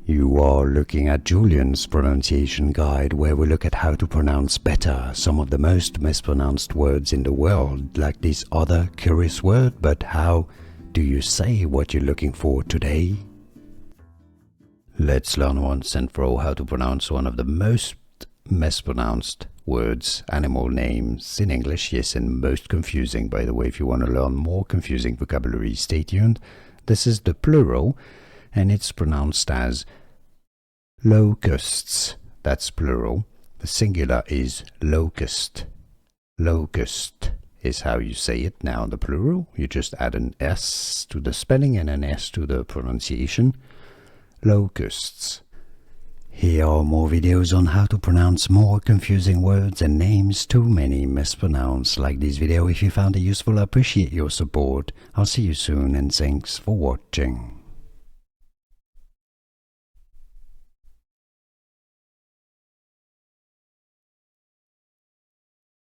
You are looking at Julian's pronunciation guide, where we look at how to pronounce better some of the most mispronounced words in the world, like this other curious word. But how do you say what you're looking for today? Let's learn once and for all how to pronounce one of the most mispronounced words, animal names in English. Yes, and most confusing, by the way. If you want to learn more confusing vocabulary, stay tuned. This is the plural, and it's pronounced as locusts. That's plural. The singular is locust. Locust is how you say it. Now the plural, you just add an S to the spelling and an S to the pronunciation. Locusts. Here are more videos on how to pronounce more confusing words and names too many mispronounced. Like this video if you found it useful. I appreciate your support. I'll see you soon, and thanks for watching.